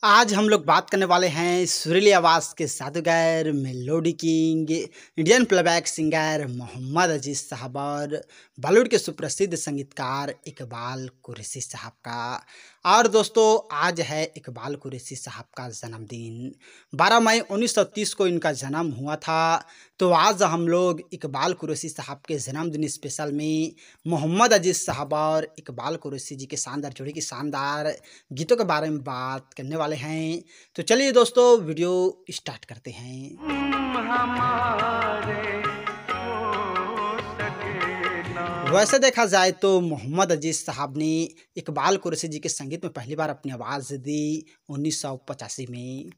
आज हम लोग बात करने वाले हैं सुरीली आवाज़ के जादूगर melody king Indian playback singer Mohammed Aziz साहब और बॉलीवुड के सुप्रसिद्ध संगीतकार इकबाल कुरैशी साहब का। और दोस्तों आज है इकबाल कुरैशी साहब का जन्मदिन। 12 मई 1930 को इनका जन्म हुआ था। तो आज हम लोग इकबाल कुरैशी साहब के जन्मदिन स्पेशल में मोहम्मद अजीज़ साहब और इकबाल कुरैशी जी के शानदार जोड़ी की शानदार गीतों के बारे में बात करने वाले हैं। तो चलिए दोस्तों वीडियो स्टार्ट करते हैं। वैसे देखा जाए तो मोहम्मद अजीज़ साहब ने इकबाल कुरैशी जी के संगीत में पहली बार अपनी आवाज़ दी 1985 में।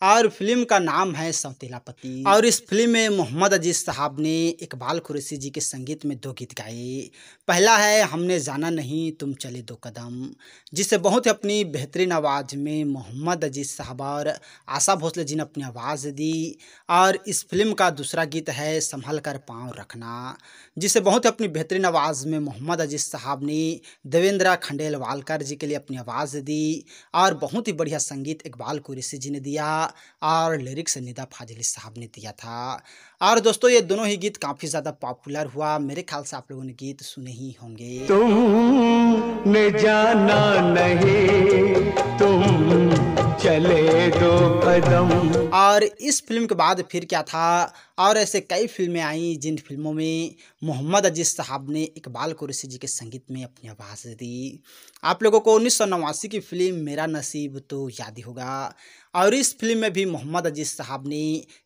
और फिल्म का नाम है सौतेला पति। और इस फिल्म में मोहम्मद अजीज़ साहब ने इकबाल कुरैशी जी के संगीत में 2 गीत गाए। पहला है हमने जाना नहीं तुम चले 2 कदम, जिसे बहुत ही अपनी बेहतरीन आवाज़ में मोहम्मद अजीज़ साहब और आशा भोसले जी ने अपनी आवाज़ दी। और इस फिल्म का दूसरा गीत है संभल कर पाँव रखना, जिसे बहुत ही अपनी बेहतरीन आवाज़ में मोहम्मद अजीज़ साहब ने देवेंद्र खंडेलवालकर जी के लिए अपनी आवाज़ दी। और बहुत ही बढ़िया संगीत इकबाल कुरैशी जी ने दिया और लिरिक्स निदा फाजिली साहब ने दिया था। और दोस्तों ये दोनों ही गीत काफ़ी ज़्यादा पॉपुलर हुआ। मेरे ख्याल से आप लोगों ने गीत सुने ही होंगे। तुमने जाना नहीं तुम चले 2 कदम। और इस फिल्म के बाद फिर क्या था, और ऐसे कई फिल्में आई जिन फिल्मों में मोहम्मद अजीज़ साहब ने इकबाल कुरैशी जी के संगीत में अपनी आवाज़ दी। आप लोगों को 1989 की फिल्म मेरा नसीब तो याद ही होगा। और इस फिल्म में भी मोहम्मद अजीज़ साहब ने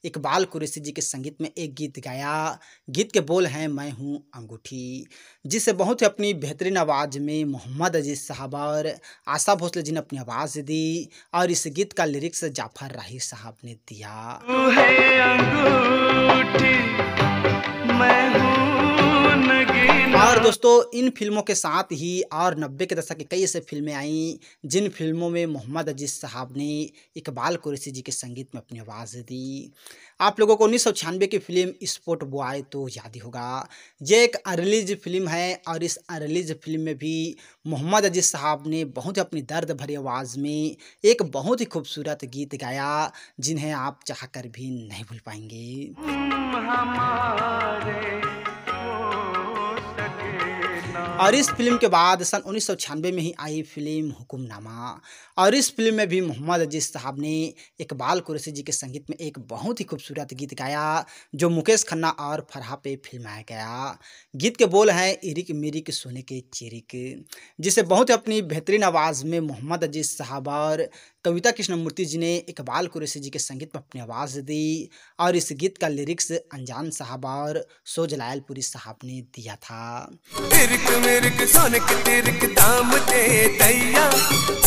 इकबाल कुरैशी जी के संगीत में एक गीत गाया। गीत के बोल हैं मैं हूँ अंगूठी, जिसे बहुत ही अपनी बेहतरीन आवाज़ में मोहम्मद अजीज़ साहब और आशा भोसले जी ने अपनी आवाज़ दी। और इस गीत का लिरिक्स जाफर राही साहब ने दिया। और दोस्तों इन फिल्मों के साथ ही और 90 के दशक की कई ऐसे फिल्में आईं जिन फिल्मों में मोहम्मद अजीज़ साहब ने इकबाल कुरैशी जी के संगीत में अपनी आवाज़ दी। आप लोगों को 1996 की फिल्म स्पोर्ट बॉय तो याद ही होगा। ये एक अनरिलीज फिल्म है और इस अनरिलीज फिल्म में भी मोहम्मद अजीज़ साहब ने बहुत ही अपनी दर्द भरी आवाज़ में एक बहुत ही खूबसूरत गीत गाया, जिन्हें आप चाहकर भी नहीं भूल पाएंगे। और इस फिल्म के बाद सन 1996 में ही आई फिल्म हुक्मनामा। और इस फिल्म में भी मोहम्मद अजीज़ साहब ने इकबाल कुरैशी जी के संगीत में एक बहुत ही खूबसूरत गीत गाया, जो मुकेश खन्ना और फरहा पे फिल्माया गया। गीत के बोल हैं इरिक मिरिक सोने के चिरिक, जिसे बहुत ही अपनी बेहतरीन आवाज़ में मोहम्मद अजीज़ साहब और कविता कृष्णमूर्ति जी ने इकबाल कुरैशी जी के संगीत में अपनी आवाज़ दी। और इस गीत का लिरिक्स अनजान साहब और सोज लायलपुरी साहब ने दिया था। सोने के तिरक दाम दे दैया,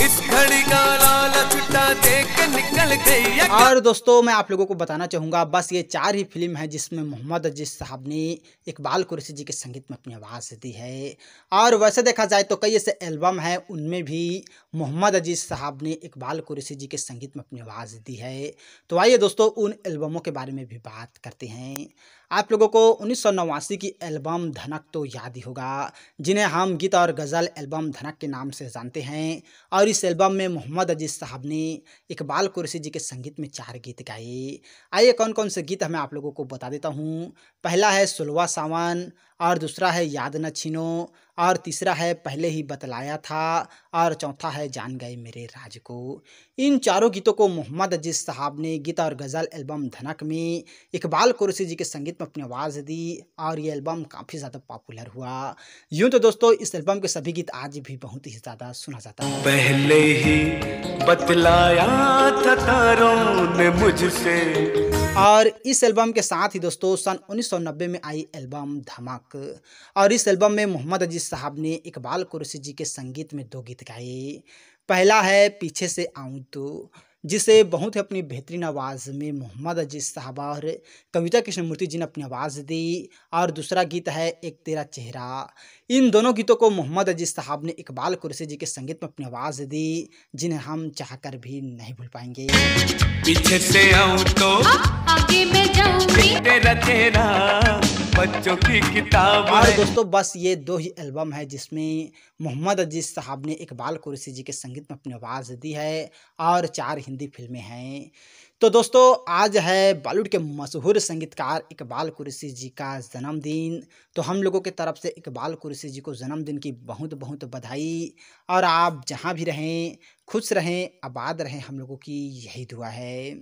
इस घड़ी का लाला छुट्टा देख निकल गई। और दोस्तों मैं आप लोगों को बताना चाहूँगा बस ये 4 ही फिल्म है जिसमें मोहम्मद अजीज़ साहब ने इकबाल कुरैशी जी के संगीत में अपनी आवाज़ दी है। और वैसे देखा जाए तो कई ऐसे एल्बम हैं उनमें भी मोहम्मद अजीज़ साहब ने इकबाल कुरैशी जी के संगीत में अपनी आवाज़ दी है। तो आइए दोस्तों उन एल्बमों के बारे में भी बात करते हैं। आप लोगों को 1989 की एल्बम धनक तो याद ही होगा, जिन्हें हम गीत और गज़ल एल्बम धनक के नाम से जानते हैं। और इस एल्बम में मोहम्मद अजीज़ साहब ने इकबाल कुरैशी जी के संगीत में 4 गीत गाए। आइए कौन कौन से गीत मैं आप लोगों को बता देता हूँ। पहला है सुलवा सावन, और दूसरा है याद न छीनो, और तीसरा है पहले ही बतलाया था, और चौथा है जान गए मेरे राज को। इन चारों गीतों को मोहम्मद अजीज़ साहब ने गीत और गज़ल एल्बम धनक में इकबाल कुरैशी जी के संगीत में अपनी आवाज़ दी। और ये एल्बम काफ़ी ज़्यादा पॉपुलर हुआ। यूँ तो दोस्तों इस एल्बम के सभी गीत आज भी बहुत ही ज़्यादा सुना जाता है। पहले ही बतलाया था तारों ने मुझसे। और इस एल्बम के साथ ही दोस्तों सन 1990 में आई एल्बम धमाक। और इस एल्बम में मोहम्मद अजीज़ साहब ने इकबाल कुरैशी जी के संगीत में 2 गीत गाए। पहला है पीछे से आऊँ तो, जिसे बहुत ही अपनी बेहतरीन आवाज़ में मोहम्मद अजीज़ साहब और कविता कृष्णमूर्ति जी ने अपनी आवाज़ दी। और दूसरा गीत है एक तेरा चेहरा। इन दोनों गीतों को मोहम्मद अजीज़ साहब ने इकबाल कुरैशी जी के संगीत में अपनी आवाज़ दी, जिन्हें हम चाहकर भी नहीं भूल पाएंगे। पीछे से आऊं तो आगे मैं जाऊंगी, तेरा चेहरा बच्चों की किताब और है। दोस्तों बस ये 2 ही एल्बम है जिसमें मोहम्मद अजीज़ साहब ने इकबाल कुरैशी जी के संगीत में अपनी आवाज़ दी है और 4 हिंदी फिल्में हैं। तो दोस्तों आज है बॉलीवुड के मशहूर संगीतकार इकबाल कुरैशी जी का जन्मदिन। तो हम लोगों की तरफ से इकबाल कुरैशी जी को जन्मदिन की बहुत बहुत बधाई। और आप जहाँ भी रहें खुश रहें, आबाद रहें, हम लोगों की यही दुआ है।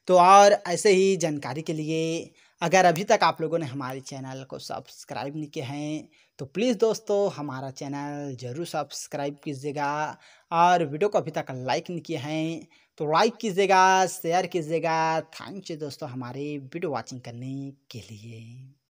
तो और ऐसे ही जानकारी के लिए अगर अभी तक आप लोगों ने हमारे चैनल को सब्सक्राइब नहीं किए हैं तो प्लीज़ दोस्तों हमारा चैनल ज़रूर सब्सक्राइब कीजिएगा। और वीडियो को अभी तक लाइक नहीं किए हैं तो लाइक कीजिएगा, शेयर कीजिएगा। थैंक यू दोस्तों हमारे वीडियो वॉचिंग करने के लिए।